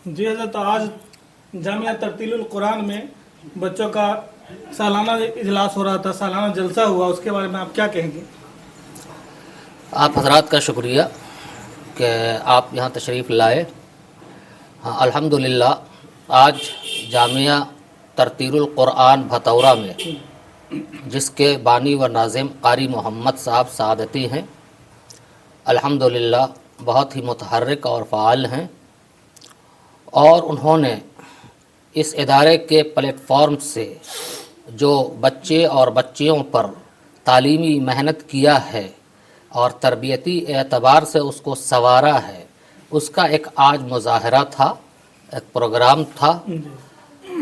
जी हज़रत, आज जामिया तरतीलुल कुरान में बच्चों का सालाना इजलास हो रहा था, सालाना जलसा हुआ, उसके बारे में आप क्या कहेंगे? आप हजरात का शुक्रिया कि आप यहाँ तशरीफ़ लाए। हाँ, अल्हम्दुलिल्लाह आज जामिया तरतीलुल कुरान भतौरा में जिसके बानी व नाज़िम कारी मोहम्मद साहब सादती हैं, अल्हम्दुलिल्लाह बहुत ही मुतहर्रिक और फ़ाल हैं, और उन्होंने इस इदारे के प्लेटफॉर्म से जो बच्चे और बच्चियों पर तालीमी मेहनत किया है और तरबियती एतबार से उसको संवारा है, उसका एक आज मुज़ाहरा था, एक प्रोग्राम था।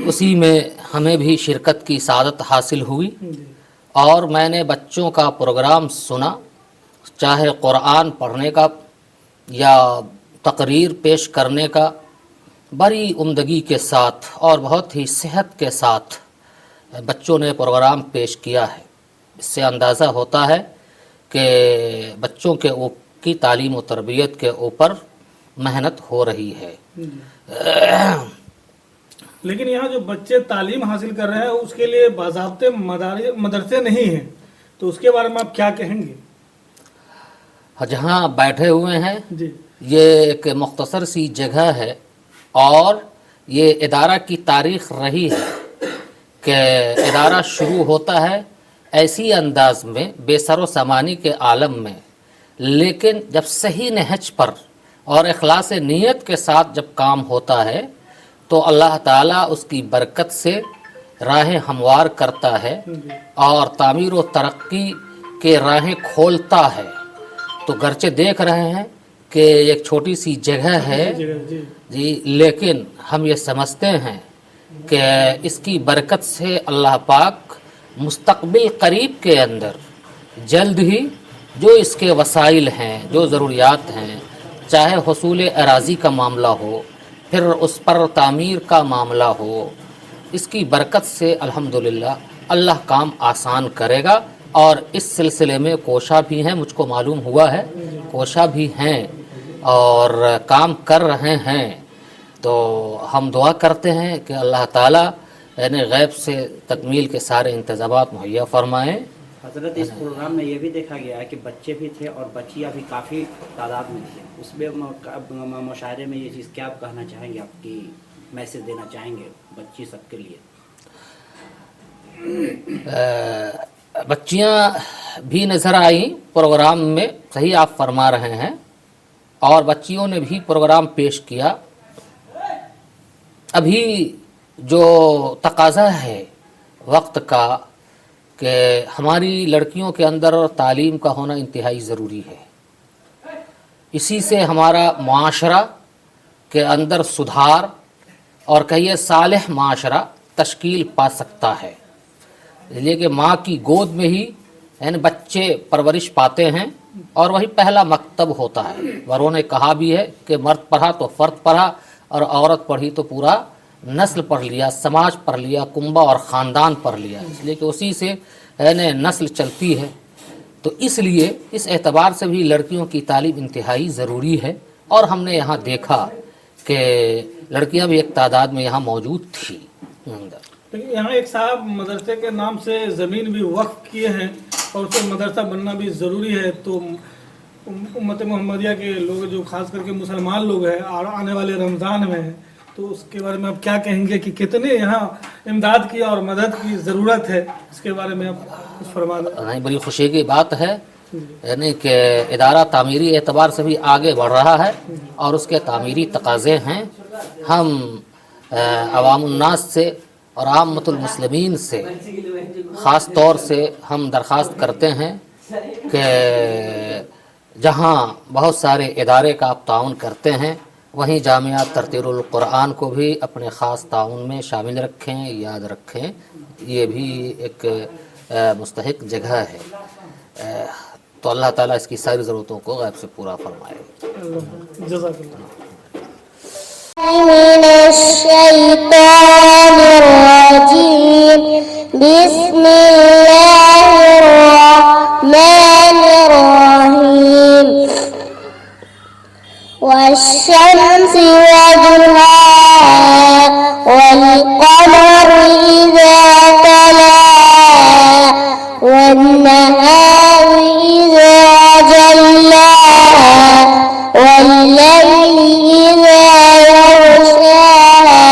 उसी में हमें भी शिरकत की सादत हासिल हुई और मैंने बच्चों का प्रोग्राम सुना, चाहे कुरान पढ़ने का या तकरीर पेश करने का, बड़ी उम्दगी के साथ और बहुत ही सेहत के साथ बच्चों ने प्रोग्राम पेश किया है। इससे अंदाज़ा होता है कि बच्चों के की तालीम व तरबियत के ऊपर मेहनत हो रही है। लेकिन यहाँ जो बच्चे तालीम हासिल कर रहे हैं उसके लिए बाज़ाब्ते मदरसे नहीं हैं, तो उसके बारे में आप क्या कहेंगे? जहाँ बैठे हुए हैं जी, ये एक मुख्तसर सी जगह है और ये इदारा की तारीख़ रही है कि इदारा शुरू होता है ऐसी अंदाज में बेसरो सामानी के आलम में, लेकिन जब सही नहज पर और इखलास नीयत के साथ जब काम होता है तो अल्लाह ताला उसकी बरकत से राहें हमवार करता है और तामीर व तरक्की के राहें खोलता है। तो गरचे देख रहे हैं कि एक छोटी सी जगह है जी, लेकिन हम ये समझते हैं कि इसकी बरकत से अल्लाह पाक मुस्तक़बिल करीब के अंदर जल्द ही जो इसके वसाइल हैं, जो ज़रूरियात हैं, चाहे हुसूल अराज़ी का मामला हो, फिर उस पर तामीर का मामला हो, इसकी बरकत से अल्हम्दुलिल्लाह अल्लाह काम आसान करेगा। और इस सिलसिले में कोशा भी हैं, मुझको मालूम हुआ है कोशा भी हैं और काम कर रहे हैं। तो हम दुआ करते हैं कि अल्लाह ताला यानी गैब से तकमील के सारे इंतज़ामात मुहैया फरमाएँ। हज़रत, इस प्रोग्राम में ये भी देखा गया है कि बच्चे भी थे और बच्चियाँ भी काफ़ी तादाद में थी। उसमें मुशायरे में ये चीज़ क्या आप कहना चाहेंगे, आपकी मैसेज देना चाहेंगे बच्ची सबके लिए? बच्चियाँ भी नज़र आई प्रोग्राम में, सही आप फरमा रहे हैं, और बच्चियों ने भी प्रोग्राम पेश किया। अभी जो तकाज़ा है वक्त का कि हमारी लड़कियों के अंदर तालीम का होना इंतहाई ज़रूरी है, इसी से हमारा माशरा के अंदर सुधार और कहिए सालेह माशरा तश्कील पा सकता है। इसलिए कि माँ की गोद में ही यानी बच्चे परवरिश पाते हैं और वही पहला मकतब होता है। वरों ने कहा भी है कि मर्द पढ़ा तो फ़र्द पढ़ा और औरत पढ़ी तो पूरा नस्ल पढ़ लिया, समाज पढ़ लिया, कुंबा और ख़ानदान पढ़ लिया। इसलिए कि उसी से यानी नस्ल चलती है। तो इसलिए इस एतबार से भी लड़कियों की तालीम इंतहाई ज़रूरी है। और हमने यहाँ देखा कि लड़कियाँ भी एक तादाद में यहाँ मौजूद थी। लेकिन यहाँ एक साहब मदरसे के नाम से ज़मीन भी वक्फ किए हैं और उससे मदरसा बनना भी ज़रूरी है। तो उम्मत मोहम्मदिया के लोग जो खास करके मुसलमान लोग हैं और आने वाले रमज़ान में हैं, तो उसके बारे में आप क्या कहेंगे कि कितने यहाँ इमदाद की और मदद की ज़रूरत है, इसके बारे में आप कुछ फरमा दें। नहीं, बड़ी खुशी की बात है यानी कि इदारा तामीरी एतबार से भी आगे बढ़ रहा है और उसके तामीरी तकाज़े हैं। हम अवामुन्नास से और आम्मतुल मुस्लिमीन से ख़ास तौर से हम दरख्वास्त करते हैं कि जहाँ बहुत सारे इदारे का आप ताउन करते हैं, वहीं जामिया तरतीलुल कुरान को भी अपने ख़ास ताउन में शामिल रखें, याद रखें। ये भी एक मुस्तहिक जगह है। तो अल्लाह ताला इसकी सारी ज़रूरतों को गैब से पूरा फरमाए। والشمس وضحاها إذا يغشاها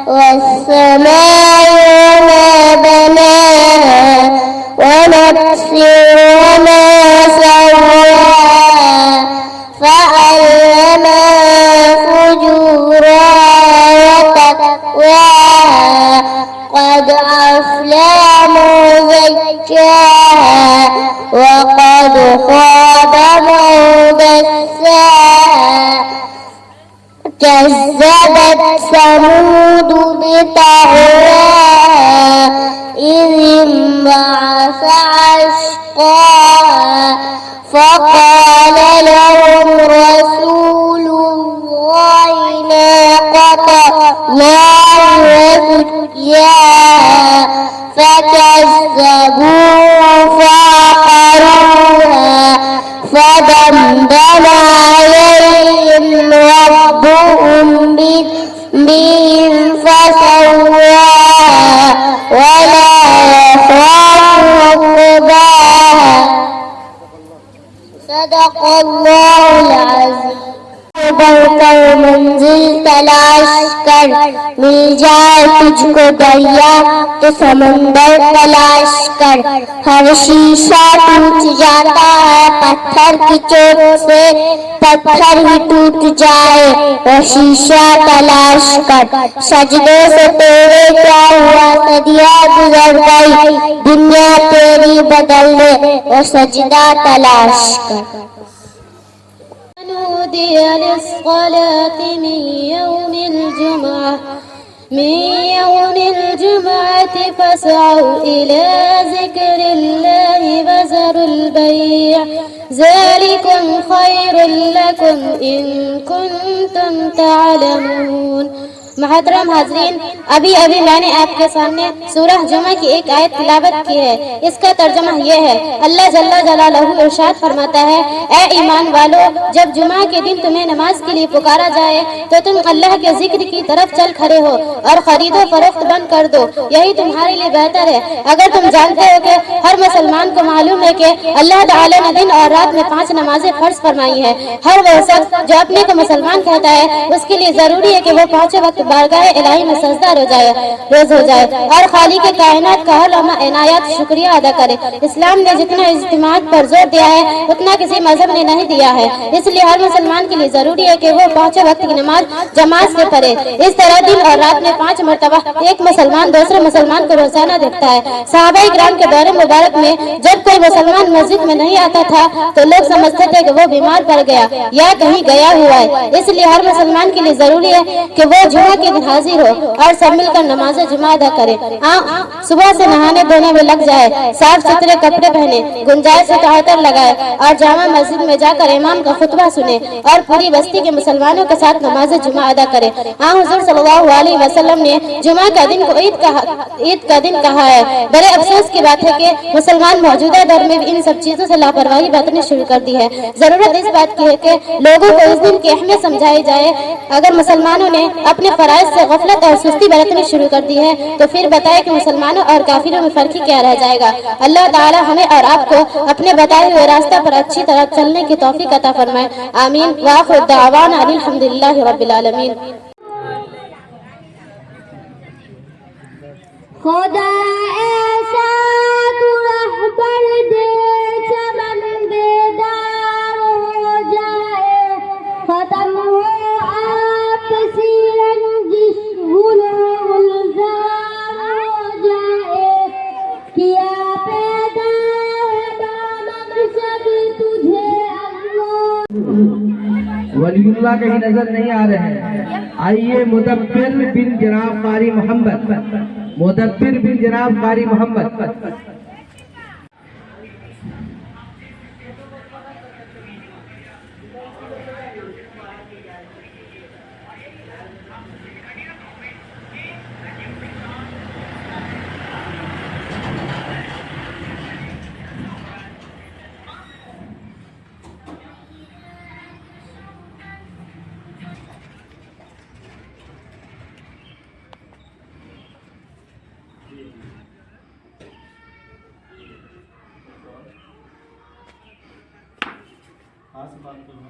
والسماء وما بناها ونفس وما سواها فألهمها فجورها وتقواها قد أفلح من زكاها وقد خاب من دساها كذبت ثمود بطغواها إذ انبعث أشقاها فقال لهم رسول الله ناقة الله وسقياها فكذبوه فعقروها فدمدم عليهم ربهم بهم فسواها ولا يخاف عقباها صدق الله العظيم بڑھ کر منزل تلاش کر مل جائے تجھ کو دریا تو سمندر تلاش کر ہر شیشہ ٹوٹ جاتا ہے پتھر کی چوٹ سے پتھر ہی ٹوٹ جائے وہ شیشہ تلاش کر سجدے سے تیرے کیا ہوا صدیاں گزر گئی دنیا تیری بدل دے وہ سجدہ تلاش کر نودي للصلاة من يوم الجمعة فاسعوا إلى ذكر الله وذروا البيع ذلكم خير لكم إن كنتم تعلمون. محترم حاضرین، ابھی میں نے آپ کے سامنے سورہ جمعہ کی ایک آیت تلاوت کی ہے. اس کا ترجمہ یہ ہے، اللہ جل جلالہ ارشاد فرماتا ہے، اے ایمان والو، جب جمعہ کے دن تمہیں نماز کے لیے پکارا جائے تو تم اللہ کے ذکر کی طرف چل کھڑے ہو اور خرید و فروخت بند کر دو، یہی تمہارے لیے بہتر ہے. اگر تم جانتے ہو کہ ہر مسلمان کو معلوم ہے کہ اللہ تعالی نے دن اور رات میں 5 نمازیں فرض فرمائی ہیں، ہر وہ شخص جو اپنے کو مسلمان کہتا ہے اس کے لیے ضروری ہے کہ وہ 5 وقت بارگاہ الہی میں سجدہ روز ہو جائے اور خالق کائنات کا ہر لمحہ عنایات شکریہ ادا کرے. اسلام نے جتنا اجتماع پر زور دیا ہے اتنا کسی مذہب نے نہیں دیا ہے، اس لیے ہر مسلمان کے لیے ضروری ہے کہ وہ 5 وقت کی نماز جماعت سے پڑھے. اس طرح دن اور رات میں 5 مرتبہ ایک مسلمان دوسرے مسلمان کو روزانہ دیکھتا ہے. صحابہ کرام کے دور مبارک میں جب کوئی مسلمان مسجد میں نہیں آتا تھا تو لوگ سمجھتے تھے کہ وہ بیمار پڑ گیا یا کہیں گیا ہوا ہے. اس لیے ہر مسلمان کے لیے ضروری ہے کہ وہ جمعہ کے دن حاضر ہو اور سب مل کر نماز جمعہ ادا کرے. صبح سے نہانے دھونے میں لگ جائے، صاف ستھرے کپڑے پہنے، گنجائش سے تعطر لگائے اور جامع مسجد میں جا کر امام کا خطبہ سنے اور پوری بستی کے مسلمانوں کے ساتھ نماز جمعہ ادا کرے. حضور صلی اللہ علیہ وسلم نے جمعہ کا دن کو عید کا دن کہا ہے. بڑے افسوس کی بات ہے کہ مسلمان موجودہ دور میں بھی ان سب چیزوں سے لاپرواہی برتنی شروع کر دی ہے. ضرورت اس بات کی ہے کہ لوگوں کو اس دن کی اہمیت سمجھائی جائے. اگر مسلمانوں نے اپنے فرائض سے غفلت اور سستی برتنی شروع کر دی ہے تو پھر بتائے کہ مسلمانوں اور کافروں میں فرق ہی کیا رہ جائے گا. اللہ تعالی ہمیں اور آپ کو اپنے بتائے ہوئے راستہ پر اچھی طرح چلنے کی توفیق عطا فرمائے. آمین. وآخر دعوانا الحمدللہ رب العالمین. خدا ایسا تو رہبر دے چمن بیدار ہو جائے، ختم ہو آپسی رنجش غلو الزام ہو جائے. کیا پیدا ہے بامقصد تجھے اللہ. ولی اللہ کہیں نظر نہیں آ رہے ہیں. آئیے مدبر بن جناب قاری محمد، مدبر بن جناب قاری محمد. خاص بات کرنا